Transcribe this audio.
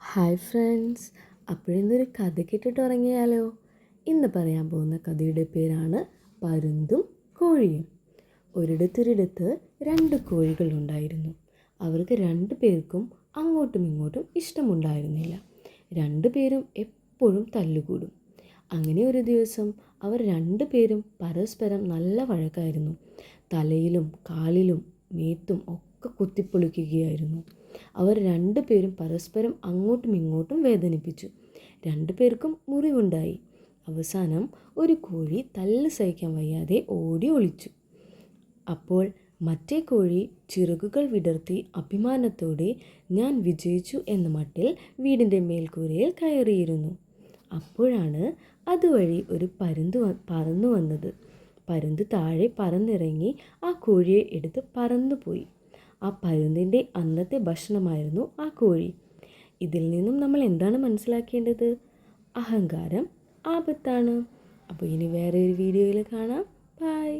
Hi friends, അപ്പോഴിന്നൊരു കഥ കേട്ടിട്ട് ഉറങ്ങിയാലോ? ഇന്ന് പറയാൻ പോകുന്ന കഥയുടെ പേരാണ് പരുന്തും കോഴിയും. ഒരിടത്തൊരിടത്ത് 2 കോഴികളുണ്ടായിരുന്നു. അവർക്ക് 2 പേർക്കും അങ്ങോട്ടും ഇങ്ങോട്ടും ഇഷ്ടമുണ്ടായിരുന്നില്ല. 2 പേരും എപ്പോഴും തല്ലുകൂടും. അങ്ങനെ ഒരു ദിവസം അവർ 2 പേരും പരസ്പരം നല്ല വഴക്കായിരുന്നു. തലയിലും കാലിലും മേത്തും ഒക്കെ കുത്തിപ്പൊളിക്കുകയായിരുന്നു. അവർ 2 പേരും പരസ്പരം അങ്ങോട്ടും ഇങ്ങോട്ടും വേദനിപ്പിച്ചു. 2 പേർക്കും മുറിവുണ്ടായി. അവസാനം ഒരു കോഴി തല്ല് സഹിക്കാൻ വയ്യാതെ ഓടി ഒളിച്ചു. അപ്പോൾ മറ്റേ കോഴി ചിറകുകൾ വിടർത്തി അഭിമാനത്തോടെ ഞാൻ വിജയിച്ചു എന്ന മട്ടിൽ വീടിൻ്റെ മേൽക്കൂരയിൽ കയറിയിരുന്നു. അപ്പോഴാണ് അതുവഴി ഒരു പരുന്ത് പറന്നു വന്നത്. പരുന്ത് താഴെ പറന്നിറങ്ങി ആ കോഴിയെ എടുത്ത് പറന്നുപോയി. ആ പരുന്തിൻ്റെ അന്നത്തെ ഭക്ഷണമായിരുന്നു ആ കോഴി. ഇതിൽ നിന്നും നമ്മൾ എന്താണ് മനസ്സിലാക്കേണ്ടത്? അഹങ്കാരം ആപത്താണ്. അപ്പോൾ ഇനി വേറെ ഒരു വീഡിയോയിൽ കാണാം. ബൈ.